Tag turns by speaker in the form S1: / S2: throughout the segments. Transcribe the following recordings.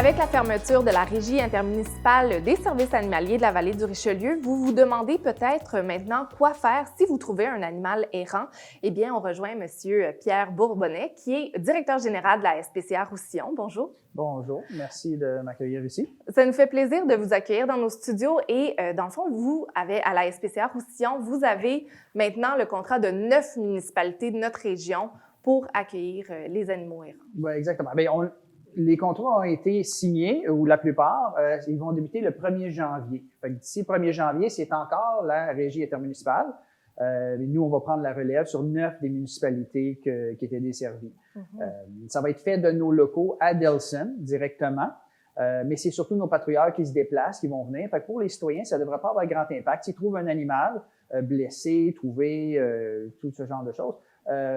S1: Avec la fermeture de la Régie intermunicipale des services animaliers de la vallée du Richelieu, vous vous demandez peut-être maintenant quoi faire si vous trouvez un animal errant. Eh bien, on rejoint M. Pierre Bourbonnais, qui est directeur général de la SPCA Roussillon. Bonjour.
S2: Bonjour, merci de m'accueillir ici.
S1: Ça nous fait plaisir de vous accueillir dans nos studios et dans le fond, vous avez à la SPCA Roussillon, vous avez maintenant le contrat de 9 municipalités de notre région pour accueillir les animaux errants.
S2: Oui, exactement. Bien, les contrats ont été signés, ou la plupart, ils vont débuter le 1er janvier. Fait que d'ici le 1er janvier, c'est encore la régie intermunicipale. Nous, on va prendre la relève sur 9 des municipalités qui étaient desservies. Ça va être fait de nos locaux à Delson directement, mais c'est surtout nos patrouilleurs qui se déplacent, qui vont venir. Fait que pour les citoyens, ça ne devrait pas avoir grand impact. S'ils trouvent un animal blessé, trouvé, tout ce genre de choses,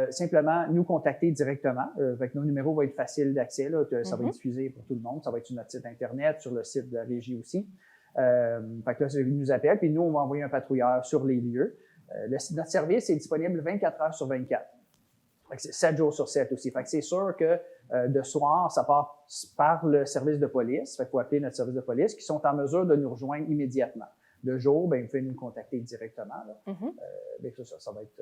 S2: simplement nous contacter directement. Avec nos numéros vont être faciles d'accès. Là, ça va être diffusé pour tout le monde. Ça va être sur notre site Internet, sur le site de la régie aussi. Fait que là, ils nous appellent, puis nous, on va envoyer un patrouilleur sur les lieux. Notre service est disponible 24 heures sur 24. Fait que c'est 7 jours sur 7 aussi. Fait que c'est sûr que de soir, ça part par le service de police. Fait qu'il faut appeler notre service de police qui sont en mesure de nous rejoindre immédiatement. De jour, ben, vous pouvez nous contacter directement. Là. Ben, ça va être...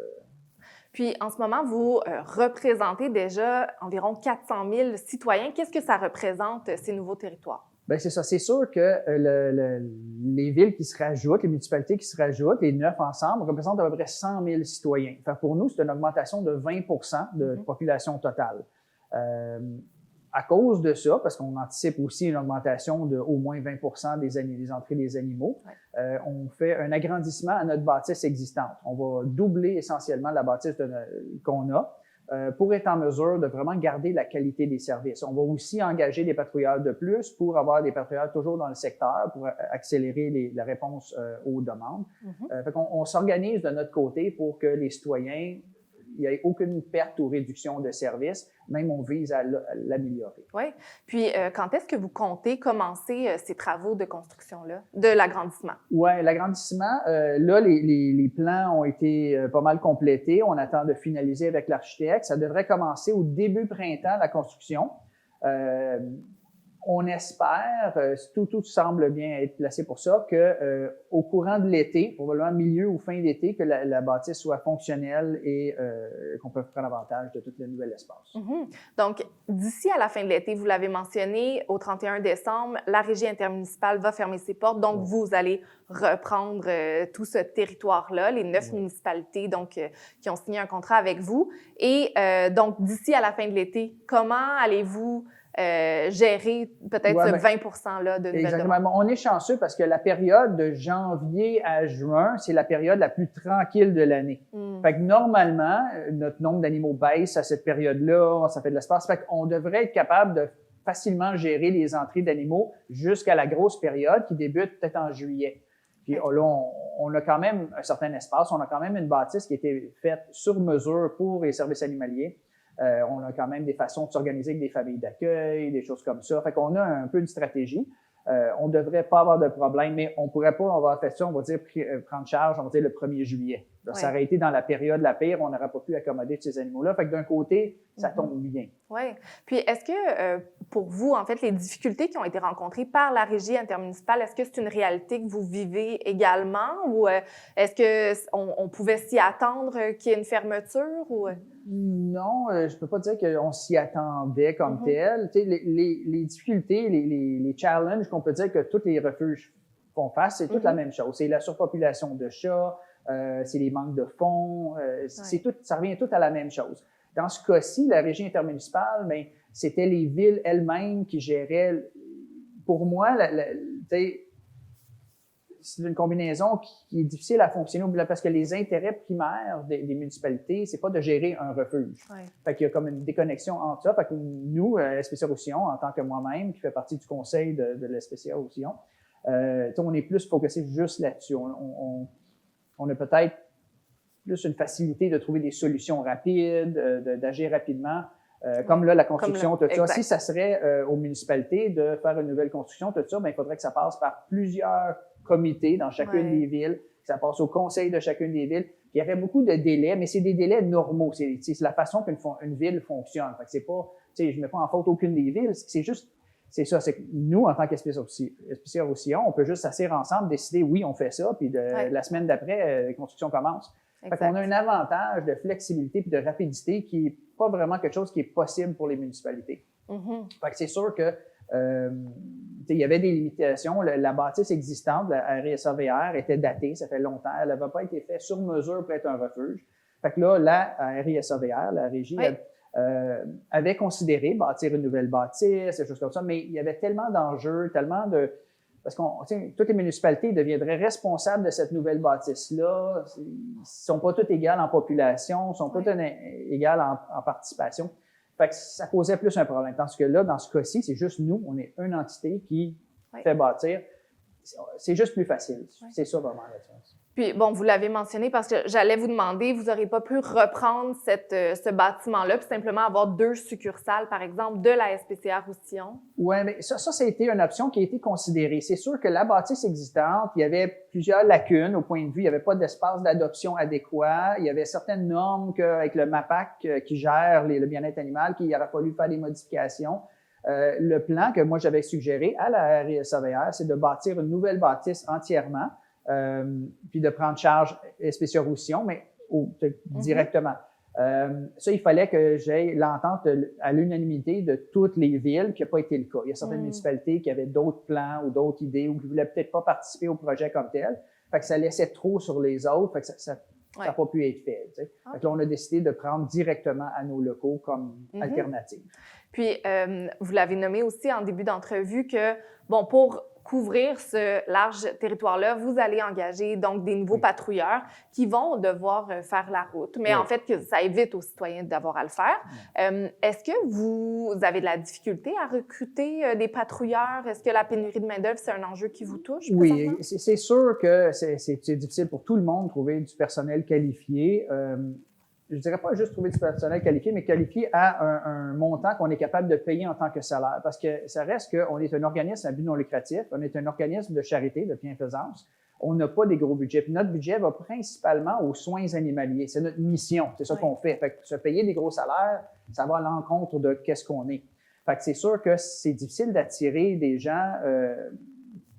S1: Puis, en ce moment, vous représentez déjà environ 400 000 citoyens. Qu'est-ce que ça représente, ces nouveaux territoires?
S2: Bien, c'est ça. C'est sûr que les villes qui se rajoutent, les municipalités qui se rajoutent, les 9 ensemble, représentent à peu près 100 000 citoyens. Fait que pour nous, c'est une augmentation de 20 de population totale. À cause de ça, parce qu'on anticipe aussi une augmentation de au moins 20 des entrées des animaux, on fait un agrandissement à notre bâtisse existante. On va doubler essentiellement la bâtisse qu'on a pour être en mesure de vraiment garder la qualité des services. On va aussi engager des patrouilleurs de plus pour avoir des patrouilleurs toujours dans le secteur pour accélérer la réponse aux demandes. Fait qu'on s'organise de notre côté pour que les citoyens, il n'y ait aucune perte ou réduction de services, même on vise à l'améliorer.
S1: Oui. Puis, quand est-ce que vous comptez commencer ces travaux de construction-là, de l'agrandissement?
S2: Oui, l'agrandissement, là, les plans ont été pas mal complétés. On attend de finaliser avec l'architecte. Ça devrait commencer au début printemps, la construction. On espère, tout semble bien être placé pour ça, que au courant de l'été, probablement milieu ou fin d'été, que la bâtisse soit fonctionnelle et qu'on peut prendre avantage de tout le nouvel espace.
S1: Donc, d'ici à la fin de l'été, vous l'avez mentionné, au 31 décembre, la Régie intermunicipale va fermer ses portes. Donc, vous allez reprendre tout ce territoire-là, les 9 municipalités donc, qui ont signé un contrat avec vous. Et donc, d'ici à la fin de l'été, comment allez-vous gérer peut-être ce 20%-là de nouvelles demandes?
S2: On est chanceux parce que la période de janvier à juin, c'est la période la plus tranquille de l'année. Fait que normalement, notre nombre d'animaux baisse à cette période-là, ça fait de l'espace. Fait qu'on devrait être capable de facilement gérer les entrées d'animaux jusqu'à la grosse période qui débute peut-être en juillet. Puis là, on a quand même un certain espace, on a quand même une bâtisse qui a été faite sur mesure pour les services animaliers. On a quand même des façons de s'organiser avec des familles d'accueil, des choses comme ça. Fait qu'on a un peu une stratégie. On devrait pas avoir de problème, mais on pourrait pas avoir fait ça, on va dire, prendre charge, on va dire, le 1er juillet. Là, ça aurait été dans la période la pire, on n'aurait pas pu accommoder tous ces animaux-là. Fait que d'un côté, ça tombe bien.
S1: Oui. Puis, est-ce que, pour vous, en fait, les difficultés qui ont été rencontrées par la Régie intermunicipale, est-ce que c'est une réalité que vous vivez également ou est-ce qu'on pouvait s'y attendre qu'il y ait une fermeture ou...
S2: Non, je peux pas dire qu'on s'y attendait comme tel. Tu sais, les difficultés, les challenges qu'on peut dire que tous les refuges font face, c'est toute la même chose. C'est la surpopulation de chats, c'est les manques de fonds, c'est tout, ça revient tout à la même chose. Dans ce cas-ci, la régie intermunicipale, ben, c'était les villes elles-mêmes qui géraient. Pour moi, c'est une combinaison qui est difficile à fonctionner parce que les intérêts primaires des municipalités, c'est pas de gérer un refuge. Fait qu'il y a comme une déconnexion entre ça. Fait que nous, SPCA Roussillon, en tant que moi-même, qui fait partie du conseil de l'SPCA Roussillon, on est plus focusé juste là-dessus. On a peut-être plus une facilité de trouver des solutions rapides, d'agir rapidement. Comme là, la construction, tout ça. Si ça serait aux municipalités de faire une nouvelle construction, tout ça, ben, il faudrait que ça passe par plusieurs comités dans chacune des villes, que ça passe au conseil de chacune des villes. Il y aurait beaucoup de délais, mais c'est des délais normaux. C'est la façon qu'une ville fonctionne. Fait que c'est pas, je ne mets pas en faute aucune des villes. C'est juste, c'est ça, c'est que nous, en tant qu'espéciaire roussillon, on peut juste s'asseoir ensemble, décider, oui, on fait ça, puis la semaine d'après, la construction commence. Fait qu'on a un avantage de flexibilité puis de rapidité qui est pas vraiment quelque chose qui est possible pour les municipalités. Fait que c'est sûr que il y avait des limitations. La bâtisse existante, la RISAVR, était datée, ça fait longtemps. Elle n'avait pas été faite sur mesure pour être un refuge. Fait que là, la RISAVR, la régie, avait considéré bâtir une nouvelle bâtisse, des choses comme ça, mais il y avait tellement d'enjeux, tellement de... Parce que toutes les municipalités deviendraient responsables de cette nouvelle bâtisse-là. Ils ne sont pas toutes égales en population, ils ne sont pas toutes égales en participation. Fait que ça causait plus un problème. Tandis que là, dans ce cas-ci, c'est juste nous, on est une entité qui fait bâtir. C'est juste plus facile. C'est ça vraiment la différence.
S1: Puis, bon, vous l'avez mentionné parce que j'allais vous demander, vous n'aurez pas pu reprendre ce bâtiment-là puis simplement avoir 2 succursales, par exemple, de la SPCA Roussillon?
S2: Oui, mais ça a été une option qui a été considérée. C'est sûr que la bâtisse existante, il y avait plusieurs lacunes au point de vue. Il n'y avait pas d'espace d'adoption adéquat. Il y avait certaines normes qu'avec le MAPAC qui gère le bien-être animal, qu'il aurait fallu faire des modifications. Le plan que moi j'avais suggéré à la RISAVR, c'est de bâtir une nouvelle bâtisse entièrement, puis de prendre charge SPCA Roussillon, mais directement. Ça, il fallait que j'aie l'entente à l'unanimité de toutes les villes, qui n'a pas été le cas. Il y a certaines municipalités qui avaient d'autres plans ou d'autres idées ou qui ne voulaient peut-être pas participer au projet comme tel. Fait que ça laissait trop sur les autres, fait que ça n'a pas pu être fait. Fait que là, on a décidé de prendre directement à nos locaux comme alternative.
S1: Puis, vous l'avez nommé aussi en début d'entrevue que, bon, pour couvrir ce large territoire-là, vous allez engager donc des nouveaux patrouilleurs qui vont devoir faire la route. Mais en fait, que ça évite aux citoyens d'avoir à le faire. Est-ce que vous avez de la difficulté à recruter des patrouilleurs? Est-ce que la pénurie de main-d'œuvre, c'est un enjeu qui vous touche?
S2: Oui, c'est sûr que c'est difficile pour tout le monde de trouver du personnel qualifié. Je dirais pas juste trouver du personnel qualifié, mais qualifié à un montant qu'on est capable de payer en tant que salaire. Parce que ça reste qu'on est un organisme à but non lucratif, on est un organisme de charité, de bienfaisance. On n'a pas des gros budgets. Puis notre budget va principalement aux soins animaliers. C'est notre mission, c'est ça qu'on fait. Fait que se payer des gros salaires, ça va à l'encontre de qu'est-ce qu'on est. Fait que c'est sûr que c'est difficile d'attirer des gens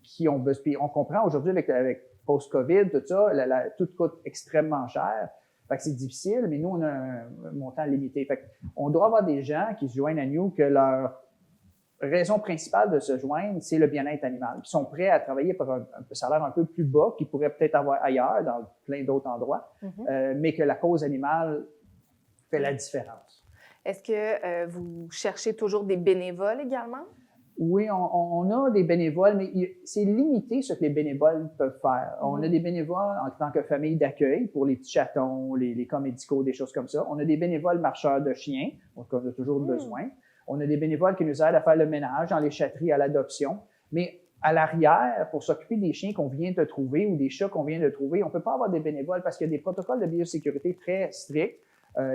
S2: qui ont besoin. Puis on comprend aujourd'hui avec post-COVID, tout ça, tout coûte extrêmement cher. Fait que c'est difficile, mais nous, on a un montant limité. Fait qu'on doit avoir des gens qui se joignent à nous que leur raison principale de se joindre, c'est le bien-être animal. Ils sont prêts à travailler pour un salaire un peu plus bas qu'ils pourraient peut-être avoir ailleurs, dans plein d'autres endroits, mais que la cause animale fait la différence.
S1: Est-ce que vous cherchez toujours des bénévoles également?
S2: Oui, on a des bénévoles, mais c'est limité ce que les bénévoles peuvent faire. On a des bénévoles en tant que famille d'accueil pour les petits chatons, les cas médicaux, des choses comme ça. On a des bénévoles marcheurs de chiens, donc on a toujours besoin. On a des bénévoles qui nous aident à faire le ménage dans les chatteries à l'adoption. Mais à l'arrière, pour s'occuper des chiens qu'on vient de trouver ou des chats qu'on vient de trouver, on peut pas avoir des bénévoles parce qu'il y a des protocoles de biosécurité très stricts.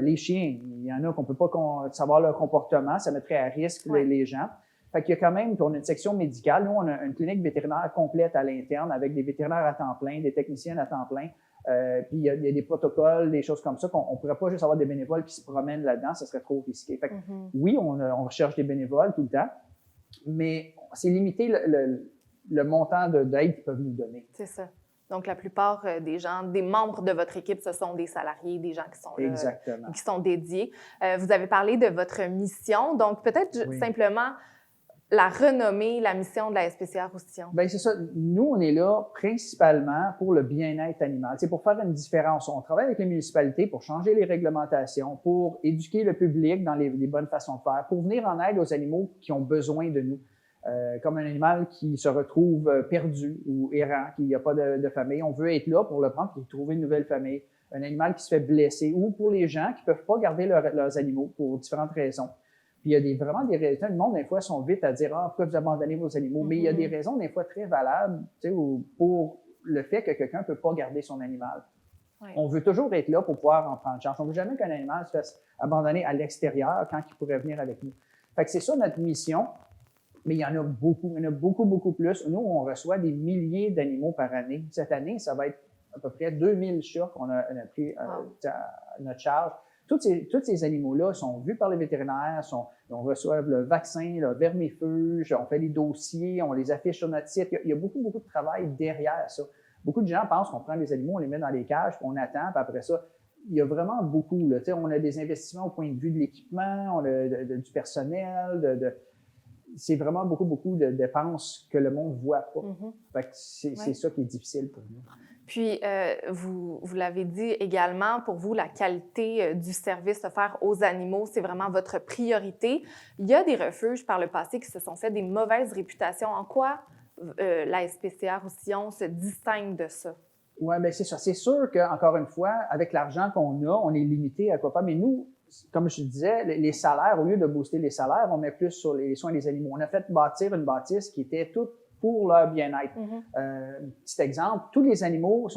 S2: Les chiens, il y en a qu'on peut pas savoir leur comportement, ça mettrait à risque les gens. Fait qu'il y a quand même, on a une section médicale. Nous, on a une clinique vétérinaire complète à l'interne avec des vétérinaires à temps plein, des techniciens à temps plein. Puis il y a des protocoles, des choses comme ça qu'on pourrait pas juste avoir des bénévoles qui se promènent là-dedans, ça serait trop risqué. Fait que, oui, on recherche des bénévoles tout le temps, mais c'est limité le montant d'aide qu'ils peuvent nous donner.
S1: C'est ça. Donc, la plupart des gens, des membres de votre équipe, ce sont des salariés, des gens qui sont là, qui sont dédiés. Vous avez parlé de votre mission, donc peut-être simplement la renommée, la mission de la SPCA Roussillon.
S2: Bien, c'est ça. Nous, on est là principalement pour le bien-être animal. C'est pour faire une différence. On travaille avec les municipalités pour changer les réglementations, pour éduquer le public dans les bonnes façons de faire, pour venir en aide aux animaux qui ont besoin de nous. Comme un animal qui se retrouve perdu ou errant, qui n'a pas de famille. On veut être là pour le prendre, pour trouver une nouvelle famille. Un animal qui se fait blesser ou pour les gens qui peuvent pas garder leurs animaux pour différentes raisons. Puis il y a vraiment des raisons. Le monde, des fois, sont vite à dire « Ah, pourquoi vous abandonnez vos animaux? » Mais il y a des raisons, des fois, très valables, tu sais, pour le fait que quelqu'un peut pas garder son animal. On veut toujours être là pour pouvoir en prendre charge. On veut jamais qu'un animal se fasse abandonner à l'extérieur quand il pourrait venir avec nous. Fait que c'est ça notre mission. Mais il y en a beaucoup plus. Nous, on reçoit des milliers d'animaux par année. Cette année, ça va être à peu près 2000 chats qu'on a pris à notre charge. Tous ces animaux-là sont vus par les vétérinaires, on reçoit le vaccin, le vermifuge, on fait les dossiers, on les affiche sur notre site. Il y a beaucoup, beaucoup de travail derrière ça. Beaucoup de gens pensent qu'on prend les animaux, on les met dans les cages, puis on attend, puis après ça, il y a vraiment beaucoup. Là. On a des investissements au point de vue de l'équipement, on a du personnel, c'est vraiment beaucoup, beaucoup de dépenses que le monde ne voit pas. Fait que c'est ça qui est difficile pour nous.
S1: Puis, vous l'avez dit également, pour vous, la qualité du service offert aux animaux, c'est vraiment votre priorité. Il y a des refuges par le passé qui se sont fait des mauvaises réputations. En quoi la SPCA Roussillon se distingue de ça?
S2: Oui, bien c'est ça. C'est sûr qu'encore une fois, avec l'argent qu'on a, on est limité à quoi faire. Mais nous, comme je disais, les salaires, au lieu de booster les salaires, on met plus sur les soins des animaux. On a fait bâtir une bâtisse qui était toute pour leur bien-être. Petit exemple, tous les animaux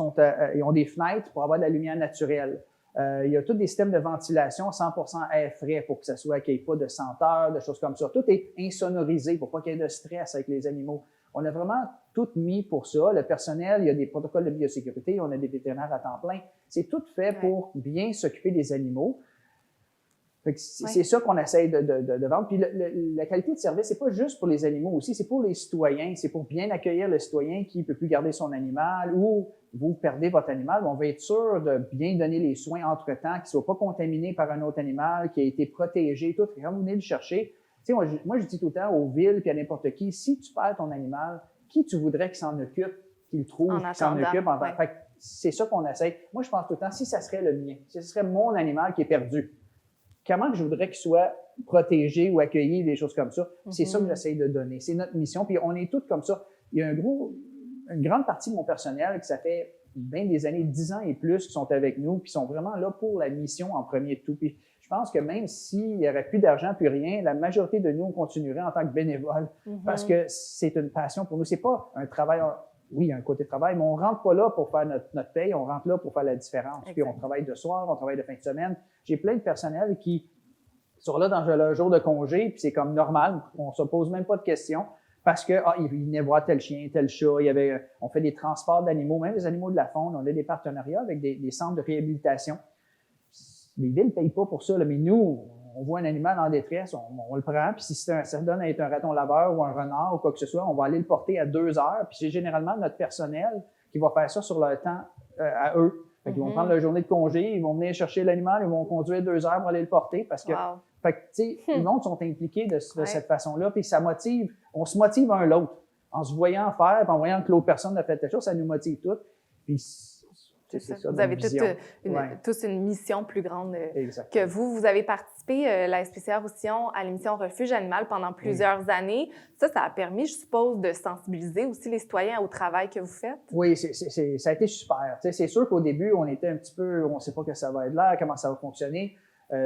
S2: ils ont des fenêtres pour avoir de la lumière naturelle. Il y a tous des systèmes de ventilation 100% air frais pour que ça soit qu'il n'y ait pas de senteur, de choses comme ça. Tout est insonorisé pour pas qu'il y ait de stress avec les animaux. On a vraiment tout mis pour ça. Le personnel, il y a des protocoles de biosécurité, on a des vétérinaires à temps plein. C'est tout fait pour bien s'occuper des animaux. C'est ça qu'on essaye de vendre. Puis la qualité de service, c'est pas juste pour les animaux aussi, c'est pour les citoyens. C'est pour bien accueillir le citoyen qui peut plus garder son animal ou vous perdez votre animal. On va être sûr de bien donner les soins entre-temps, qu'il soit pas contaminé par un autre animal, qui a été protégé, tout. Quand vous venez le chercher, moi, je dis tout le temps aux villes puis à n'importe qui, si tu perds ton animal, qui tu voudrais qu'il s'en occupe, qu'il le trouve, qu'il s'en occupe? Fait que c'est ça qu'on essaye. Moi, je pense tout le temps, si ça serait le mien, si ce serait mon animal qui est perdu, comment je voudrais qu'il soit protégé ou accueilli, des choses comme ça? C'est ça que j'essaye de donner. C'est notre mission. Puis on est tous comme ça. Il y a une grande partie de mon personnel qui ça fait bien des années, 10 ans et plus, qui sont avec nous, puis sont vraiment là pour la mission en premier de tout. Puis je pense que même s'il n'y aurait plus d'argent, plus rien, la majorité de nous, on continuerait en tant que bénévoles parce que c'est une passion pour nous. C'est pas un travail, oui, un côté travail, mais on rentre pas là pour faire notre paye, on rentre là pour faire la différence. Exact. Puis on travaille de soir, on travaille de fin de semaine. J'ai plein de personnel qui sont là dans leur jour de congé, puis c'est comme normal, on se pose même pas de questions parce que ils venaient voir tel chien, tel chat, on fait des transports d'animaux, même les animaux de la faune, on a des partenariats avec des centres de réhabilitation. Les villes ne payent pas pour ça, là, mais nous, on voit un animal en détresse, on le prend, puis si ça donne à être un raton laveur ou un renard ou quoi que ce soit, on va aller le porter à 2 heures, puis c'est généralement notre personnel qui va faire ça sur leur temps à eux. Fait qu'ils vont prendre leur journée de congé, ils vont venir chercher l'animal, ils vont conduire 2 heures pour aller le porter parce que, fait que, tu sais, les mondes sont impliqués de cette façon-là, puis ça motive, on se motive un l'autre. En se voyant faire, puis en voyant que l'autre personne a fait telle chose, ça nous motive toutes. Puis
S1: c'est ça. Vous avez tous une mission plus grande que vous. Vous avez participé, la SPCA Roussillon, à l'émission Refuge Animal pendant plusieurs années. Ça a permis, je suppose, de sensibiliser aussi les citoyens au travail que vous faites?
S2: Oui, ça a été super. C'est sûr qu'au début, on était un petit peu, on ne sait pas que ça va être là, comment ça va fonctionner.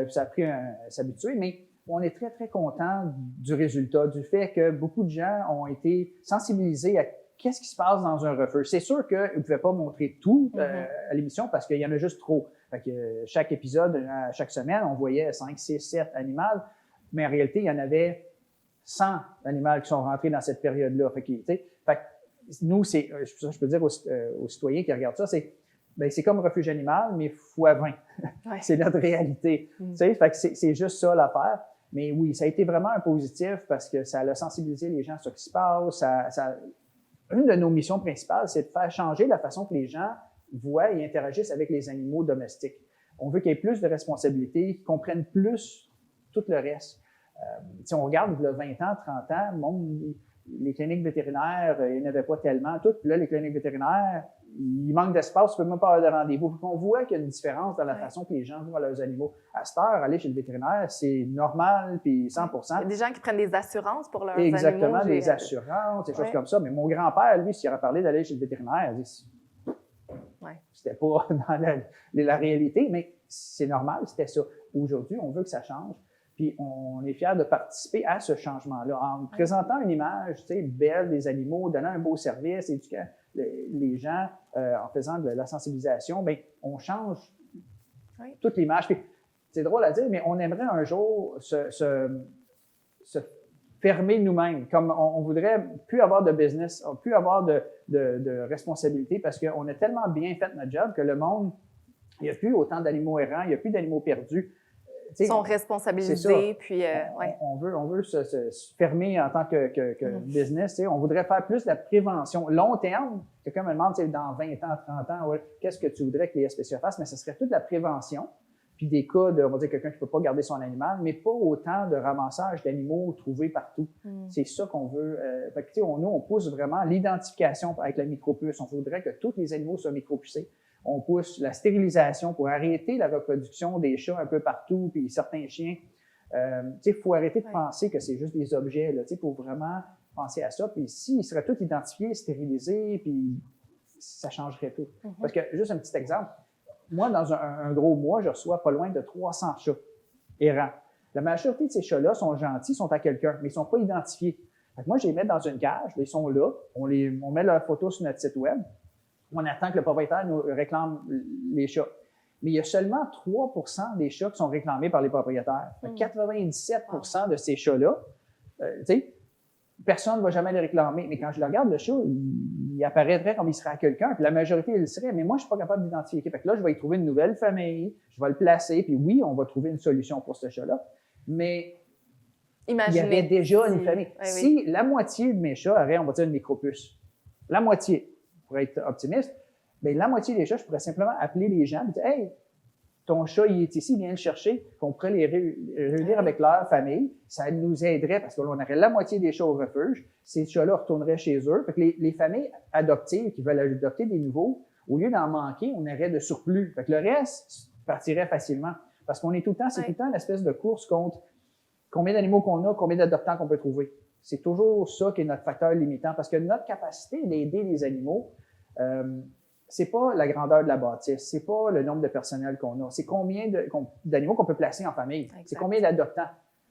S2: Ça a pris à s'habituer, mais on est très, très content du résultat, du fait que beaucoup de gens ont été sensibilisés à qu'est-ce qui se passe dans un refuge. C'est sûr qu'ils ne pouvaient pas montrer tout à l'émission parce qu'il y en a juste trop. Fait que chaque épisode, chaque semaine, on voyait 5, 6, 7 animaux, mais en réalité, il y en avait 100 animaux qui sont rentrés dans cette période-là. Fait que nous, je peux dire aux citoyens qui regardent ça, c'est comme refuge animal, mais fois 20. C'est notre réalité. Fait que c'est juste ça l'affaire. Mais oui, ça a été vraiment un positif parce que ça a sensibilisé les gens sur ce qui se passe. Une de nos missions principales, c'est de faire changer la façon que les gens voient et interagissent avec les animaux domestiques. On veut qu'il y ait plus de responsabilités, qu'ils comprennent plus tout le reste. Si on regarde il y a 20 ans, 30 ans, les cliniques vétérinaires, il n'y en avait pas tellement. Puis là, les cliniques vétérinaires, il manque d'espace, on ne peut même pas avoir de rendez-vous. On voit qu'il y a une différence dans la façon que les gens voient leurs animaux. À cette heure, aller chez le vétérinaire, c'est normal, puis 100%.
S1: Il y a des gens qui prennent des assurances pour leurs animaux.
S2: Exactement, des assurances, des choses comme ça. Mais mon grand-père, lui, s'il aurait parlé d'aller chez le vétérinaire, il dit, c'était pas dans la réalité, mais c'est normal, c'était ça. Aujourd'hui, on veut que ça change. Puis on est fiers de participer à ce changement-là en présentant une image belle des animaux, donnant un beau service, éduquant les gens, en faisant de la sensibilisation. Bien, on change toute l'image. Puis c'est drôle à dire, mais on aimerait un jour se fermer nous-mêmes, comme on voudrait plus avoir de business, plus avoir de responsabilité parce qu'on a tellement bien fait notre job que le monde Il n'y a plus autant d'animaux errants, il n'y a plus d'animaux perdus.
S1: Ils sont responsabilisés, puis ouais.
S2: On veut se fermer en tant que business. On voudrait faire plus de la prévention. Long terme, quelqu'un me demande dans 20 ans, 30 ans, ouais, qu'est-ce que tu voudrais que les SPCA fassent? Mais ce serait toute la prévention. Puis des cas de, on va dire, quelqu'un qui ne peut pas garder son animal, mais pas autant de ramassage d'animaux trouvés partout. C'est ça qu'on veut. Fait que, nous, on pousse vraiment l'identification avec la micropuce. On voudrait que tous les animaux soient micropucés. On pousse la stérilisation pour arrêter la reproduction des chats un peu partout, puis certains chiens. Il faut arrêter de penser que c'est juste des objets. Il faut vraiment penser à ça. Puis s'ils seraient tous identifiés, stérilisés, puis ça changerait tout. Parce que, juste un petit exemple, moi, dans un gros mois, je reçois pas loin de 300 chats errants. La majorité de ces chats-là sont gentils, sont à quelqu'un, mais ils sont pas identifiés. Fait que moi, je les mets dans une cage, ils sont là, on met leurs photos sur notre site web, on attend que le propriétaire nous réclame les chats. Mais il y a seulement 3% des chats qui sont réclamés par les propriétaires. 97% de ces chats-là, personne ne va jamais les réclamer. Mais quand je le regarde, le chat, il apparaîtrait comme il serait à quelqu'un, puis la majorité, il le serait. Mais moi, je suis pas capable d'identifier. Fait que là, je vais y trouver une nouvelle famille, je vais le placer, puis oui, on va trouver une solution pour ce chat-là. Mais
S1: imaginez,
S2: il y avait déjà une famille. Si la moitié de mes chats auraient, on va dire, une micropuce, la moitié, pour être optimiste, bien, la moitié des chats, je pourrais simplement appeler les gens et dire « Hey, ton chat, il est ici, viens le chercher. » Qu'on pourrait les réunir avec leur famille. Ça nous aiderait parce qu'on aurait la moitié des chats au refuge. Ces chats-là retourneraient chez eux. Fait que les familles adoptives qui veulent adopter des nouveaux, au lieu d'en manquer, on aurait de surplus. Fait que le reste partirait facilement. Parce qu'on est tout le temps, c'est tout le temps une espèce de course contre combien d'animaux qu'on a, combien d'adoptants qu'on peut trouver. C'est toujours ça qui est notre facteur limitant. Parce que notre capacité d'aider les animaux, c'est pas la grandeur de la bâtisse, c'est pas le nombre de personnel qu'on a, c'est combien d'animaux qu'on peut placer en famille, c'est combien d'adoptants.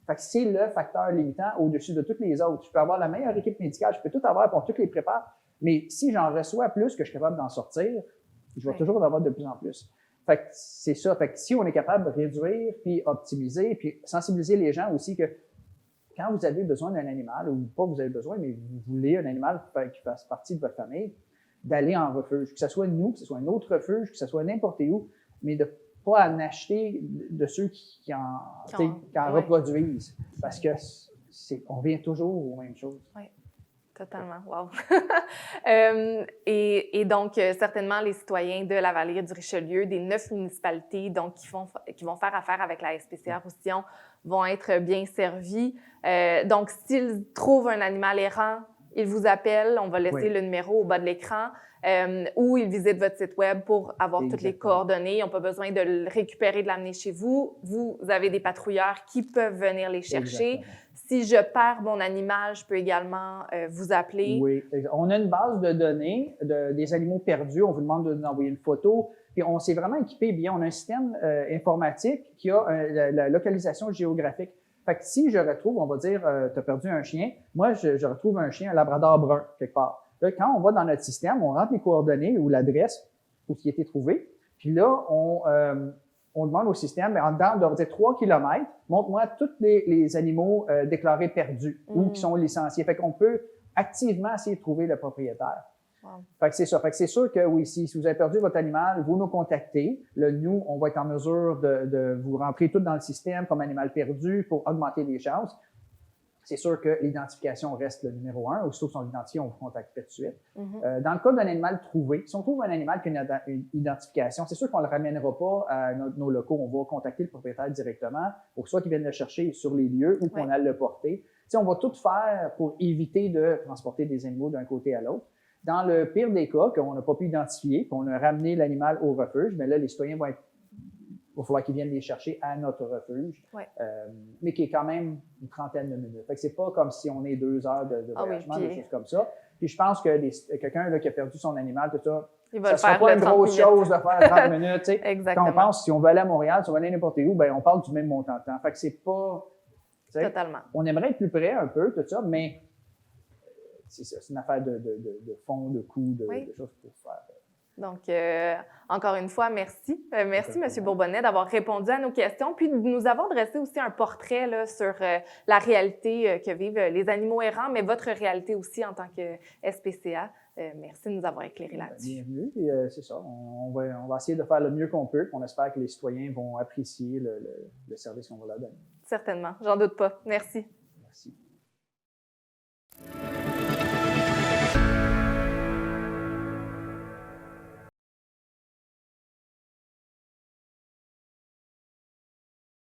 S2: Fait que c'est le facteur limitant au-dessus de toutes les autres. Je peux avoir la meilleure équipe médicale, je peux tout avoir pour toutes les préparer, mais si j'en reçois plus que je suis capable d'en sortir, je vais toujours en avoir de plus en plus. Fait que c'est ça. Fait que si on est capable de réduire, puis optimiser, puis sensibiliser les gens aussi que quand vous avez besoin d'un animal, ou pas vous avez besoin, mais vous voulez un animal qui fasse partie de votre famille, d'aller en refuge. Que ce soit nous, que ce soit un autre refuge, que ce soit n'importe où, mais de pas en acheter de ceux qui en reproduisent. Parce que on revient toujours aux mêmes choses.
S1: Oui, totalement. Wow! Et donc, certainement, les citoyens de la vallée du Richelieu, des 9 municipalités donc, qui vont faire affaire avec la SPCA Roussillon, vont être bien servis. Donc, s'ils trouvent un animal errant, ils vous appellent, on va laisser le numéro au bas de l'écran, ou ils visitent votre site web pour avoir toutes les coordonnées. Ils n'ont pas besoin de le récupérer, de l'amener chez vous. Vous avez des patrouilleurs qui peuvent venir les chercher. Exactement. Si je perds mon animal, je peux également vous appeler.
S2: Oui, on a une base de données des animaux perdus. On vous demande d'envoyer une photo. Puis on s'est vraiment équipé bien. On a un système informatique qui a la localisation géographique. Fait que si je retrouve, on va dire, tu as perdu un chien, moi, je retrouve un chien, un labrador brun, quelque part. Là, quand on va dans notre système, on rentre les coordonnées ou l'adresse où il a été trouvé, puis là, on demande au système, en dedans de, on va dire, 3 km, montre-moi tous les animaux déclarés perdus ou qui sont licenciés. Fait qu'on peut activement essayer de trouver le propriétaire. Wow. Fait que c'est ça. Fait que c'est sûr que oui, si vous avez perdu votre animal, vous nous contactez. Là, nous, on va être en mesure de vous rentrer tout dans le système comme animal perdu pour augmenter les chances. C'est sûr que l'identification reste le numéro 1. Aussitôt qu'ils sont identifiés, on vous contacte tout de suite. Dans le cas d'un animal trouvé, si on trouve un animal qui a une identification, c'est sûr qu'on ne le ramènera pas à nos locaux. On va contacter le propriétaire directement pour soit qu'il vienne le chercher sur les lieux ou qu'on aille le porter. T'sais, on va tout faire pour éviter de transporter des animaux d'un côté à l'autre. Dans le pire des cas, qu'on n'a pas pu identifier, qu'on a ramené l'animal au refuge, mais là, les citoyens vont être... Il va falloir qu'ils viennent les chercher à notre refuge, mais qui est quand même une trentaine de minutes. Fait que c'est pas comme si on est 2 heures de voyagement, des choses comme ça. Puis je pense que quelqu'un qui a perdu son animal, tout ça, ça sera pas une grosse chose de faire 30 minutes. Exactement. Quand on pense, si on veut aller à Montréal, si on veut aller n'importe où, ben on parle du même montant de temps. Fait que c'est pas...
S1: Totalement.
S2: On aimerait être plus près un peu, tout ça, mais... C'est ça, c'est une affaire de fond, de coût, de choses pour faire.
S1: Donc, encore une fois, merci. Merci, M. Bourbonnais, d'avoir répondu à nos questions, puis de nous avoir dressé aussi un portrait là, sur la réalité que vivent les animaux errants, mais votre réalité aussi en tant que SPCA. Merci de nous avoir éclairé là-dessus.
S2: Bienvenue. Et c'est ça. On va essayer de faire le mieux qu'on peut. On espère que les citoyens vont apprécier le service qu'on va leur donner.
S1: Certainement. J'en doute pas. Merci.
S2: Merci.